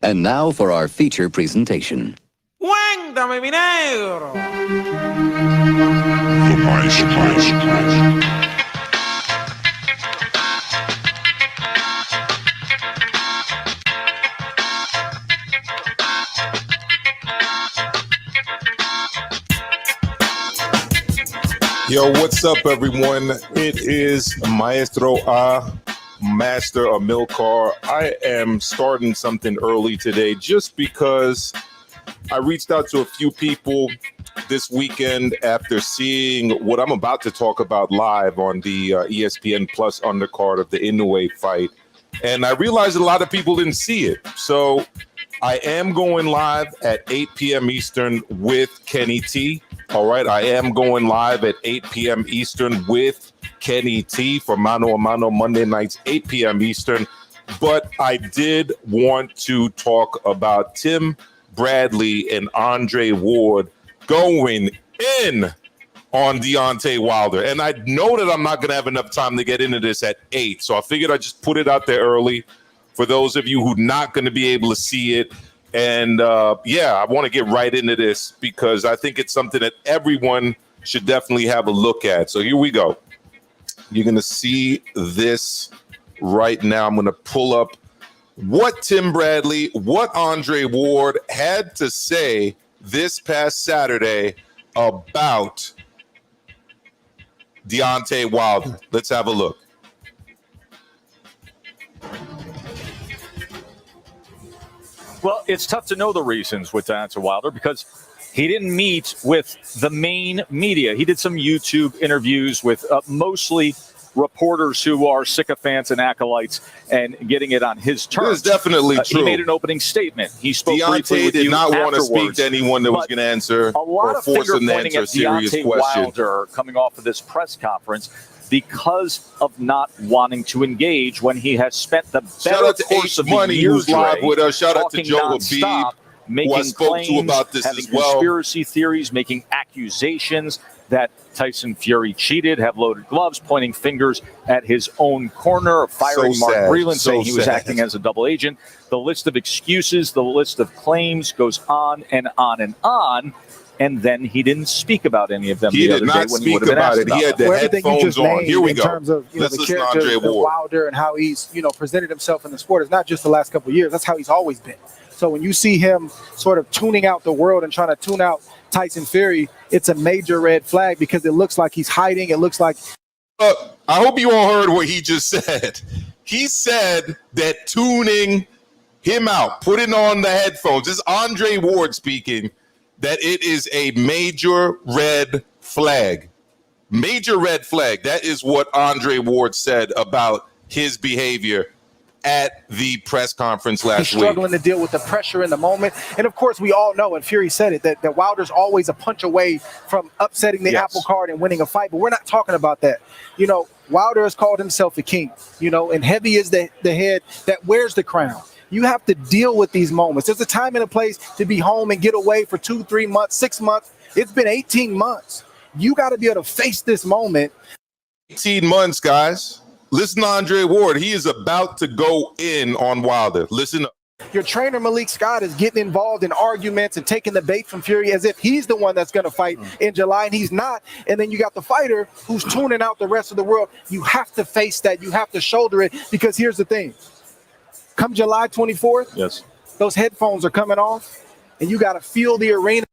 And now for our feature presentation. Cuéntame, mi negro. The Maestro. Yo, what's up, everyone? It is Maestro Master Amilcar. I am starting something early today just because I reached out to a few people this weekend after seeing what I'm about to talk about live on the ESPN Plus undercard of the Inoue fight. And I realized a lot of people didn't see it. So I am going live at 8 p.m. Eastern with Kenny T. All right, I am going live at 8 p.m. Eastern with Kenny T for Mano a Mano Monday nights, 8 p.m. Eastern. But I did want to talk about Tim Bradley and Andre Ward going in on Deontay Wilder. And I know that I'm not going to have enough time to get into this at 8. So I figured I'd just put it out there early for those of you who are not going to be able to see it. And I want to get right into this because I think it's something that everyone should definitely have a look at. So here we go. You're going to see this right now. I'm going to pull up what Tim Bradley, what Andre Ward had to say this past Saturday about Deontay Wilder. Let's have a look. Well, it's tough to know the reasons with Deontay Wilder because he didn't meet with the main media. He did some YouTube interviews with mostly reporters who are sycophants and acolytes and getting it on his terms. This is definitely true. He made an opening statement. He spoke briefly Deontay with did you not want to afterwards, speak to anyone that was going to answer or force him to answer a serious Deontay question. Wilder coming off of this press conference because of not wanting to engage when he has spent the better course of the year who's live with us. Shout out to Joe Habib, making who I spoke claims, to about this having as well. Conspiracy theories, making accusations that Tyson Fury cheated, have loaded gloves, pointing fingers at his own corner, firing Mark Breland, saying he was acting as a double agent. The list of excuses, the list of claims goes on and on and on. And then he didn't speak about any of them. He did not speak about it. He had the headphones on. Here we go. In terms of Let's the listen to character Andre of Ward. Wilder and how he's presented himself in the sport. It's not just the last couple of years. That's how he's always been. So when you see him sort of tuning out the world and trying to tune out Tyson Fury, it's a major red flag because it looks like he's hiding. It looks like. I hope you all heard what he just said. He said that tuning him out, putting on the headphones, this is Andre Ward speaking, that it is a major red flag. Major red flag. That is what Andre Ward said about his behavior at the press conference last week. He's struggling to deal with the pressure in the moment. And of course, we all know, and Fury said it, that Wilder's always a punch away from upsetting the apple cart and winning a fight. But we're not talking about that. Wilder has called himself a king, and heavy is the head that wears the crown. You have to deal with these moments. There's a time and a place to be home and get away for 2, 3 months, 6 months. It's been 18 months. You got to be able to face this moment. 18 months, guys. Listen to Andre Ward. He is about to go in on Wilder. Listen up. Your trainer, Malik Scott, is getting involved in arguments and taking the bait from Fury as if he's the one that's going to fight in July, and he's not. And then you got the fighter who's tuning out the rest of the world. You have to face that. You have to shoulder it because here's the thing. Come July 24th, those headphones are coming off, and you got to feel the arena.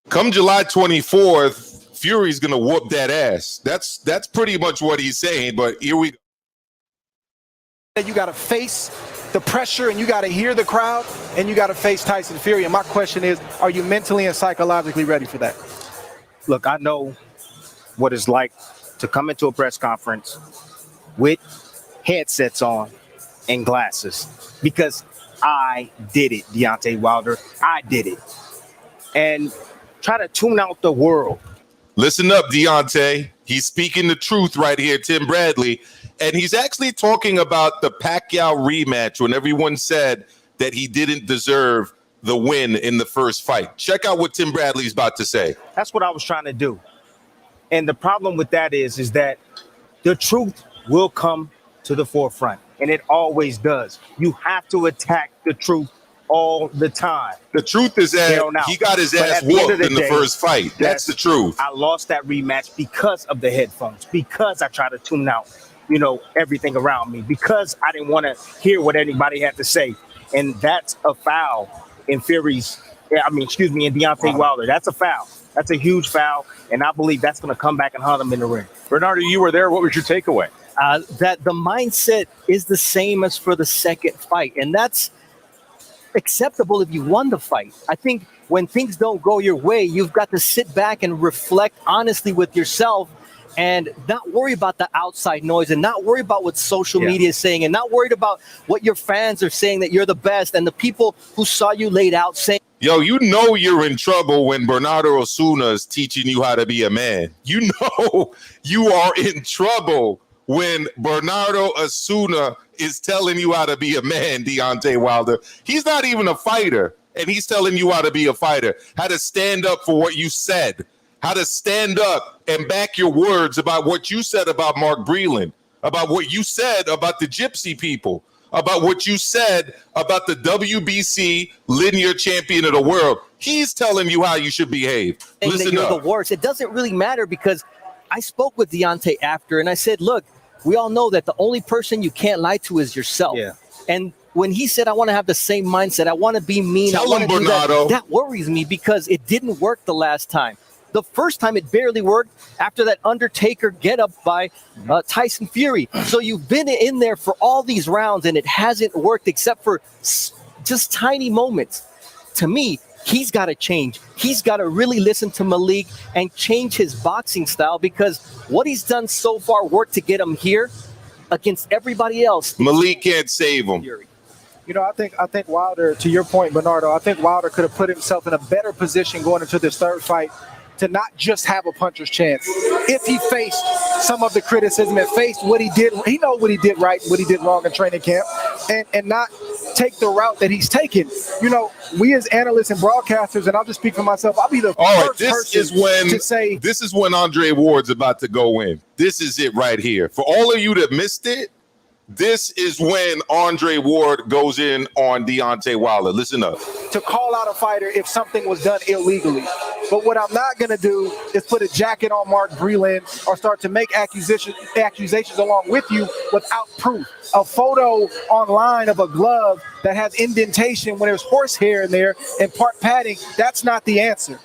Come July 24th, Fury's going to whoop that ass. That's pretty much what he's saying, but here we go. You got to face the pressure, and you got to hear the crowd, and you got to face Tyson Fury. And my question is, are you mentally and psychologically ready for that? Look, I know what it's like to come into a press conference with headsets on and glasses because I did it, Deontay Wilder. I did it. And try to tune out the world. Listen up, Deontay. He's speaking the truth right here, Tim Bradley. And he's actually talking about the Pacquiao rematch when everyone said that he didn't deserve the win in the first fight. Check out what Tim Bradley's about to say. That's what I was trying to do. And the problem with that is that the truth will come to the forefront. And it always does. You have to attack the truth all the time. The truth is that he got his ass whooped in the first fight. That's the truth. I lost that rematch because of the headphones, because I tried to tune out, everything around me, because I didn't want to hear what anybody had to say. And that's a foul in in Deontay Wilder. That's a foul. That's a huge foul. And I believe that's going to come back and haunt him in the ring. Bernardo, you were there. What was your takeaway? That the mindset is the same as for the second fight. And that's acceptable if you won the fight. I think when things don't go your way, you've got to sit back and reflect honestly with yourself and not worry about the outside noise and not worry about what social media is saying and not worried about what your fans are saying that you're the best and the people who saw you laid out saying. Yo, you're in trouble when Bernardo Osuna is teaching you how to be a man. You are in trouble when Bernardo Osuna is telling you how to be a man, Deontay Wilder. He's not even a fighter, and he's telling you how to be a fighter, how to stand up for what you said, how to stand up and back your words about what you said about Mark Breland, about what you said about the Gypsy people, about what you said about the WBC linear champion of the world. He's telling you how you should behave. Listen you're up. The worst. It doesn't really matter because I spoke with Deontay after and I said, look, we all know that the only person you can't lie to is yourself. Yeah. And when he said, I want to have the same mindset, I want to be mean. Tell him, Bernardo. That worries me because it didn't work the last time. The first time it barely worked after that Undertaker get up by Tyson Fury. So you've been in there for all these rounds and it hasn't worked except for just tiny moments. To me, he's got to change. He's got to really listen to Malik and change his boxing style because what he's done so far worked to get him here against everybody else. Malik can't save him. Fury. I think Wilder, to your point, Bernardo, I think Wilder could have put himself in a better position going into this third fight to not just have a puncher's chance. If he faced some of the criticism and faced what he did, he knows what he did right, what he did wrong in training camp, and not take the route that he's taken. We as analysts and broadcasters, and I'll just speak for myself, I'll be the first person to say. This is when Andre Ward's about to go in. This is it right here. For all of you that missed it, this is when Andre Ward goes in on Deontay Wilder. Listen up. To call out a fighter if something was done illegally. But what I'm not going to do is put a jacket on Mark Breland or start to make accusations along with you without proof. A photo online of a glove that has indentation when there's horsehair in there and part padding, that's not the answer.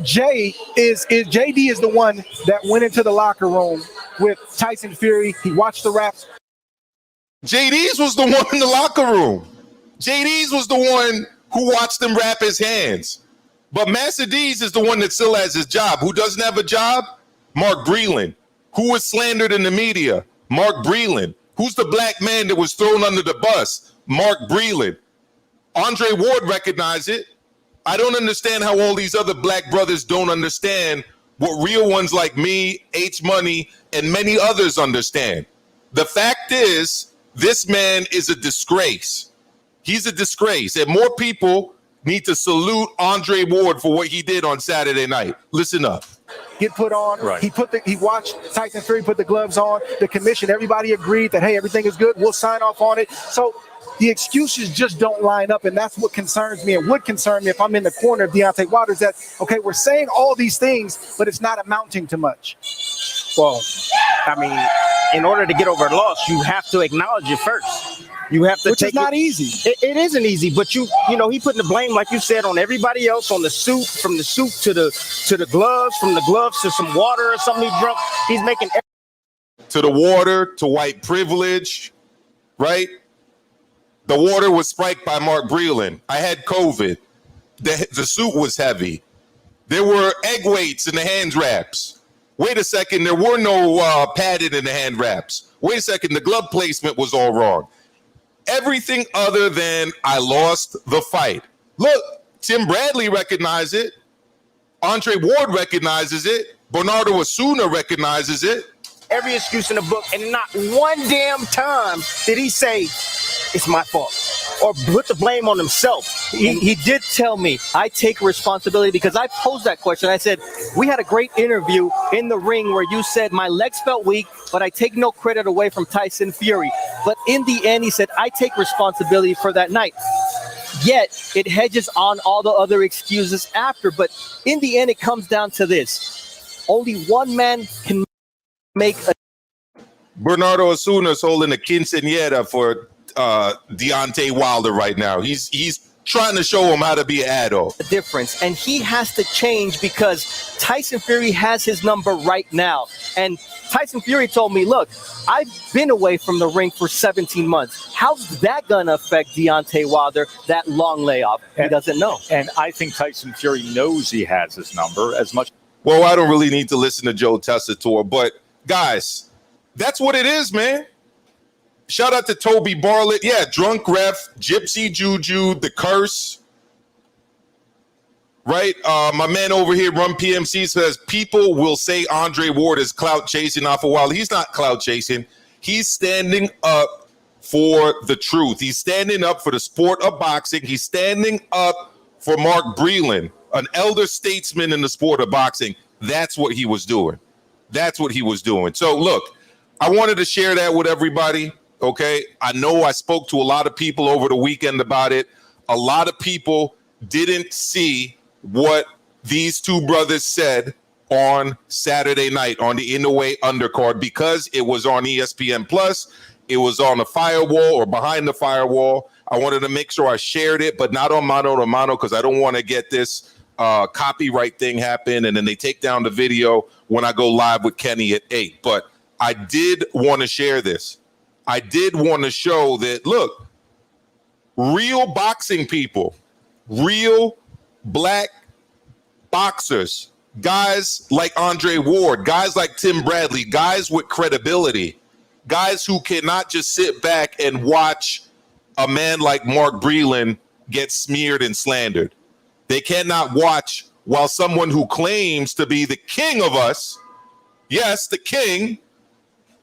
JD is the one that went into the locker room with Tyson Fury. He watched the raps. JD's was the one in the locker room. JD's was the one who watched him wrap his hands. But Master D's is the one that still has his job. Who doesn't have a job? Mark Breland. Who was slandered in the media? Mark Breland. Who's the black man that was thrown under the bus? Mark Breland. Andre Ward recognized it. I don't understand how all these other black brothers don't understand what real ones like me, H Money, and many others understand. The fact is, this man is a disgrace. He's a disgrace. And more people need to salute Andre Ward for what he did on Saturday night. Listen up. Get put on. Right. He watched Tyson Fury put the gloves on. The commission, everybody agreed that, hey, everything is good. We'll sign off on it. So the excuses just don't line up, and that's what concerns me and would concern me if I'm in the corner of Deontay Wilder is that, okay, we're saying all these things, but it's not amounting to much. Well, in order to get over a loss, you have to acknowledge it first. You have to Which is not easy. It isn't easy, but he putting the blame, like you said, on everybody else, on the suit, from the suit to the gloves, from the gloves to some water or something he drunk. He's making to the water, to white privilege, right? The water was spiked by Mark Breland. I had COVID. The suit was heavy. There were egg weights in the hand wraps. Wait a second, there were no padded in the hand wraps. Wait a second, the glove placement was all wrong. Everything other than I lost the fight. Look, Tim Bradley recognized it. Andre Ward recognizes it. Bernardo Osuna recognizes it. Every excuse in the book, and not one damn time did he say, it's my fault, or put the blame on himself. He did tell me, I take responsibility because I posed that question. I said, we had a great interview in the ring where you said my legs felt weak, but I take no credit away from Tyson Fury. But in the end, he said, I take responsibility for that night. Yet it hedges on all the other excuses after. But in the end, it comes down to this. Only one man can make a Bernardo Osuna is holding a quinceañera for Deontay Wilder right now. He's trying to show him how to be an adult. difference, and he has to change because Tyson Fury has his number right now. And Tyson Fury told me, look, I've been away from the ring for 17 months. How's that going to affect Deontay Wilder, that long layoff? He doesn't know. And I think Tyson Fury knows he has his number as much. Well, I don't really need to listen to Joe Tessitore, but guys, that's what it is, man. Shout out to Toby Barlett. Yeah, drunk ref, Gypsy Juju, the curse. Right? My man over here, Run PMC, says people will say Andre Ward is clout chasing off a while. He's not clout chasing. He's standing up for the truth. He's standing up for the sport of boxing. He's standing up for Mark Breland, an elder statesman in the sport of boxing. That's what he was doing. That's what he was doing. So, look, I wanted to share that with everybody. Okay, I know I spoke to a lot of people over the weekend about it. A lot of people didn't see what these two brothers said on Saturday night on the Inoue Undercard because it was on ESPN Plus. It was on the firewall or behind the firewall. I wanted to make sure I shared it, but not on mano a mano because I don't want to get this copyright thing happen and then they take down the video when I go live with Kenny at 8. But I did want to share this. I did want to show that, look, real boxing people, real black boxers, guys like Andre Ward, guys like Tim Bradley, guys with credibility, guys who cannot just sit back and watch a man like Mark Breland get smeared and slandered. They cannot watch while someone who claims to be the king of us, yes, the king,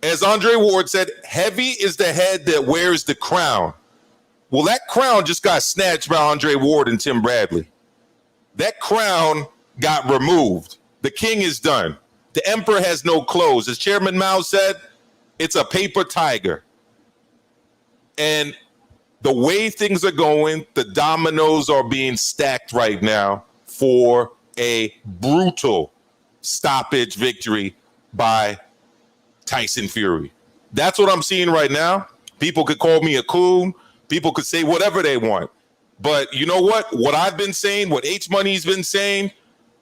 as Andre Ward said, heavy is the head that wears the crown. Well, that crown just got snatched by Andre Ward and Tim Bradley. That crown got removed. The king is done. The emperor has no clothes. As Chairman Mao said, it's a paper tiger. And the way things are going, the dominoes are being stacked right now for a brutal stoppage victory by Tyson Fury. That's what I'm seeing right now. People could call me a coon. People could say whatever they want. But you know what? What I've been saying, what H Money's been saying,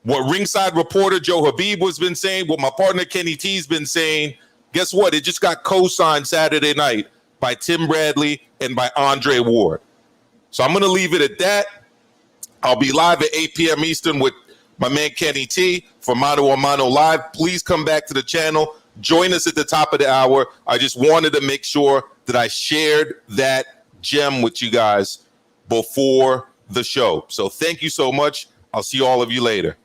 what ringside reporter Joe Habib has been saying, what my partner Kenny T's been saying, guess what? It just got co-signed Saturday night by Tim Bradley and by Andre Ward. So I'm going to leave it at that. I'll be live at 8 p.m. Eastern with my man Kenny T for Mano a Mano Live. Please come back to the channel. Join us at the top of the hour. I just wanted to make sure that I shared that gem with you guys before the show. So thank you so much. I'll see all of you later.